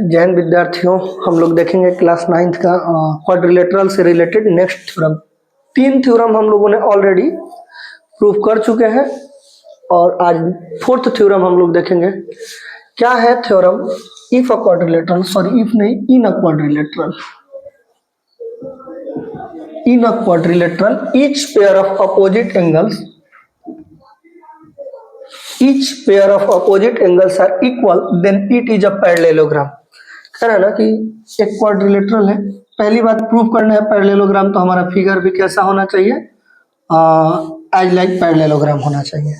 जैन विद्यार्थियों, हम लोग देखेंगे क्लास 9th का क्वाड्रिलेटरल से रिलेटेड नेक्स्ट थ्योरम। 3 थ्योरम हम लोगों ने ऑलरेडी प्रूव कर चुके हैं और आज 4th थ्योरम हम लोग देखेंगे। क्या है theorem? If a quadrilateral, sorry if नहीं, in a quadrilateral, in a quadrilateral each pair of opposite angles are equal, then it is a parallelogram। कह रहा है ना कि एक क्वाड्रिलेटरल है, पहली बात प्रूव करना है पैरेललोग्राम, तो हमारा फिगर भी कैसा होना चाहिए? एज लाइक पैरेललोग्राम होना चाहिए।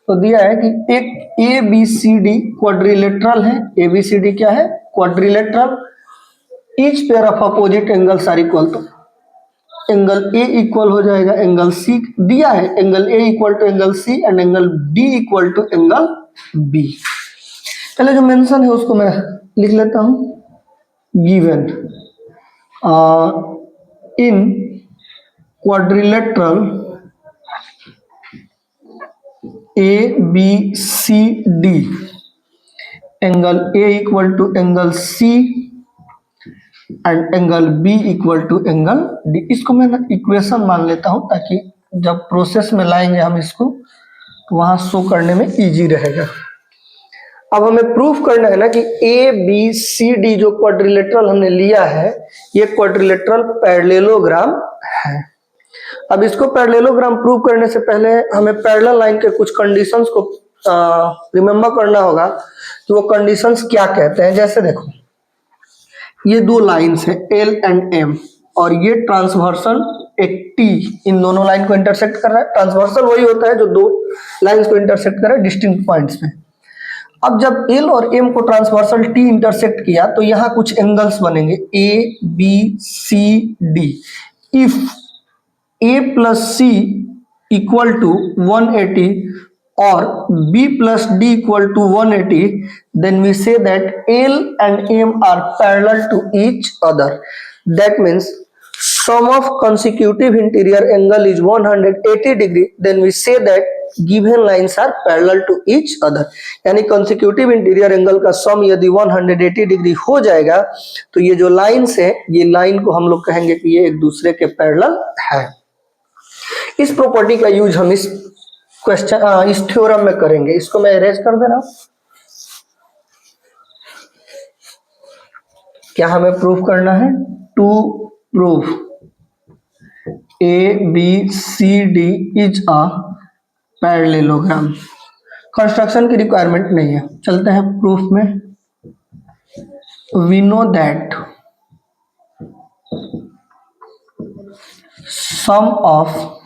तो दिया है कि एक A B C D quadrilateral है। ए बी सी डी क्या है? Quadrilateral. Each pair of opposite angles are equal, तो एंगल ए इक्वल हो जाएगा एंगल सी। दिया है angle A equal to angle C and angle D equal to angle B. पहले जो मेंशन है उसको मैं लिख लेता हूं। Given in quadrilateral A B C D, angle A equal to angle C and angle B equal to angle D. इसको मैं इक्वेशन मान लेता हूं ताकि जब प्रोसेस में लाएंगे हम इसको तो वहां शो करने में इजी रहेगा। अब हमें प्रूफ करना है ना कि ए बी सी डी जो क्वाड्रिलेटरल हमने लिया है ये क्वाड्रिलेटरल पैरेललोग्राम है। अब इसको पैरेललोग्राम प्रूव करने से पहले हमें पैरेलल लाइन के कुछ कंडीशंस को रिमेम्बर करना होगा कि वो कंडीशंस क्या कहते हैं। जैसे देखो, ये दो लाइन्स है एल एंड एम और ये ट्रांसवर्सल एक टी इन दोनों लाइन को इंटरसेक्ट कर रहा है। ट्रांसवर्सल वही होता है जो दो लाइंस को इंटरसेक्ट कर रहा है डिस्टिंक्ट पॉइंट्स में। अब जब एल और एम को ट्रांसवर्सल टी इंटरसेक्ट किया तो यहाँ कुछ एंगल्स बनेंगे A B C D. If A plus C equal to 180 और b plus d equal to 180, then we say that L and M are parallel to each other. That means sum of consecutive interior angle is 180 degree. Then we say that given lines are parallel to each other. यानी consecutive interior angle का सम यदि 180 degree हो जाएगा तो ये जो lines है ये लाइन को हम लोग कहेंगे कि ये एक दूसरे के पैरेलल है। इस प्रॉपर्टी का यूज हम इस क्वेश्चन इस थ्योरम में करेंगे। इसको मैं इरेज कर दे रहा हूं। क्या हमें प्रूफ करना है? To proof A B C D is a parallelogram. Construction की रिक्वायरमेंट नहीं है, चलते हैं प्रूफ में। We know that sum of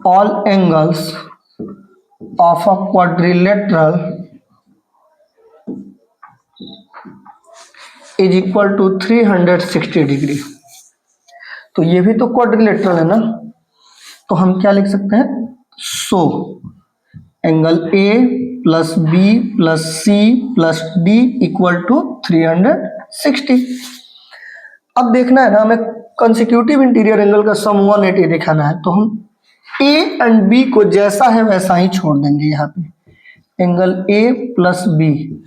all angles of a quadrilateral is equal to 360 degree. तो ये भी तो क्वाड्रिलेटरल है ना, तो हम क्या लिख सकते हैं? So angle A plus B plus C plus D equal to 360। अब देखना है ना हमें कंसेक्यूटिव इंटीरियर एंगल का सम 180 दिखाना है, तो हम ए एंड बी को जैसा है वैसा ही छोड़ देंगे। यहाँ पे एंगल ए प्लस बी।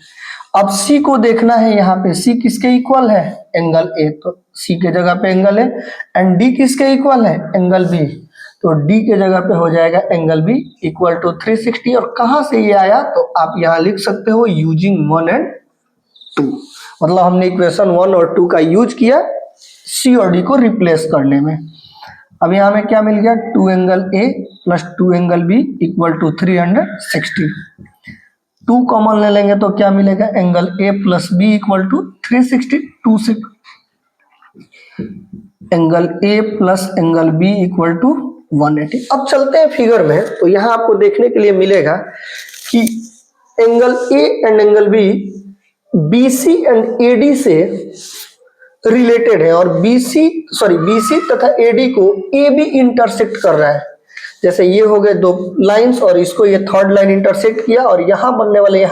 अब सी को देखना है, यहाँ पे सी किसके इक्वल है? एंगल ए, तो सी के जगह पे एंगल ए। एंड डी किसके इक्वल है? एंगल बी, तो डी के जगह पे हो जाएगा एंगल बी इक्वल टू 360। और कहाँ से ये आया? तो आप यहाँ लिख सकते हो यूजिंग 1 एंड 2, मतलब हमने इक्वेशन 1 और 2 का यूज किया सी और डी को रिप्लेस करने में। अब यहाँ में क्या मिल गया? 2 angle A plus 2 angle B equal to 360। 2 common ले लेंगे तो क्या मिलेगा? Angle A plus B equal to 360। 2 से angle A plus angle B equal to 180। अब चलते हैं फिगर में, तो यहाँ आपको देखने के लिए मिलेगा कि angle A and angle B BC and AD से रिलेटेड है और बीसी तथा एडी को ए बी इंटरसेक्ट कर रहा है। जैसे ये हो गए दो लाइंस और इसको ये थर्ड लाइन इंटरसेक्ट किया और यहाँ बनने वाले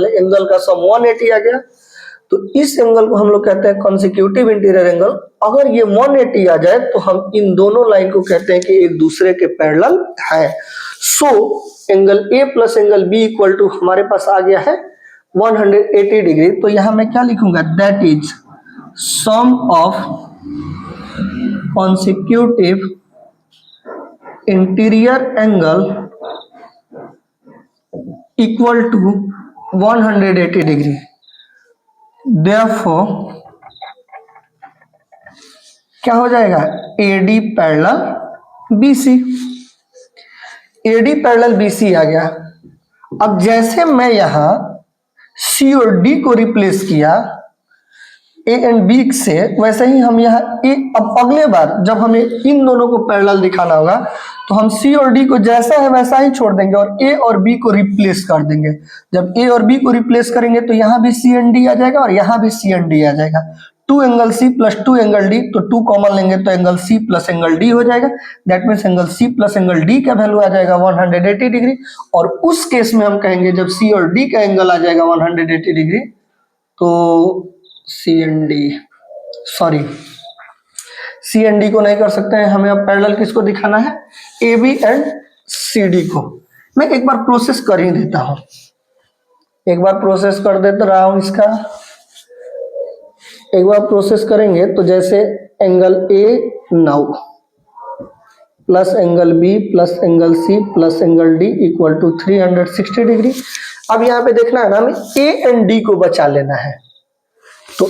एंगल का सम 180 आ गया। तो इस एंगल को हम लोग कहते हैं कंसेक्यूटिव इंटीरियर एंगल। अगर ये 180 आ जाए तो हम इन दोनों लाइन को कहते हैं कि एक दूसरे के पैरेलल है। So angle A plus angle B equal to हमारे पास आ गया है 180 डिग्री, तो यहां मैं क्या लिखूंगा, that is sum of consecutive interior angle equal to 180 degree. Therefore क्या हो जाएगा, AD parallel BC। AD parallel BC आ गया। अब जैसे मैं यहां C और D को रिप्लेस किया A एंड B से, वैसे ही हम यहाँ अब अगले बार जब हमें इन दोनों को पैरेलल दिखाना होगा तो हम C और D को जैसा है वैसा ही छोड़ देंगे और A और B को रिप्लेस कर देंगे। जब A और B को रिप्लेस करेंगे तो यहाँ भी C एंड D आ जाएगा और यहाँ भी C एंड D आ जाएगा। 2 angle C plus 2 angle D, तो 2 कॉमन लेंगे तो angle C plus angle D हो जाएगा। That means angle C plus angle D का वैल्यू आ जाएगा 180 डिग्री। और उस केस में हम कहेंगे जब C और D का एंगल आ जाएगा 180 डिग्री तो C and D, sorry C and D को नहीं कर सकते हैं, हमें अब पैरेलल किसको दिखाना है, AB एंड CD को। मैं एक बार प्रोसेस कर ही देता हूं, एक बार प्रोसेस कर देता रहा हूं इसका। एक बार प्रोसेस करेंगे तो जैसे angle A 9 plus angle B plus angle C plus angle D equal to 360 degree. अब यहाँ पे देखना है ना, हमें A एंड D को बचा लेना है, तो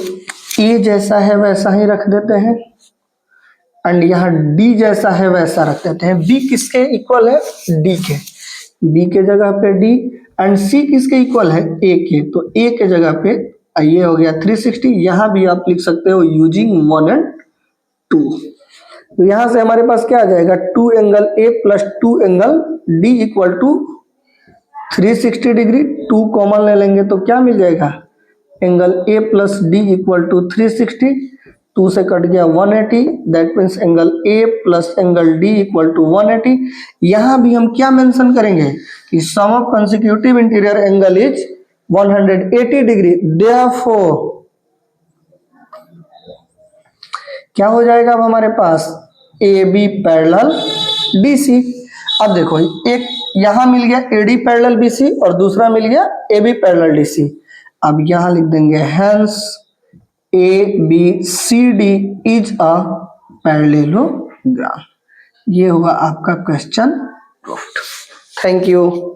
A जैसा है वैसा ही रख देते हैं एंड यहाँ D जैसा है वैसा रख देते हैं। B किसके इक्वल है, D के, B के जगह पे D एंड C किसके इक्वल है, A के, तो A के जगह पे ये हो गया 360। यहाँ भी आप लिख सकते हो यूजिंग 1 एंड 2। तो यहाँ से हमारे पास क्या आ जाएगा, 2 angle A plus 2 angle D equal to 360 degree. 2 common ले लेंगे तो क्या मिल जाएगा, angle A plus D equal to 360, 2 से कट गया 180। That means angle A plus angle D equal to 180। यहाँ भी हम क्या मेंशन करेंगे कि sum of consecutive interior angle is 180 degree. Therefore क्या हो जाएगा अब हमारे पास, AB पैरेलल BC। अब देखो एक यहां मिल गया AD पैरेलल BC और दूसरा मिल गया AB पैरेलल DC। अब यहां लिख देंगे hence ABCD is a parallelogram. ये हुआ आपका क्वेश्चन प्रूफ्ड। Thank you.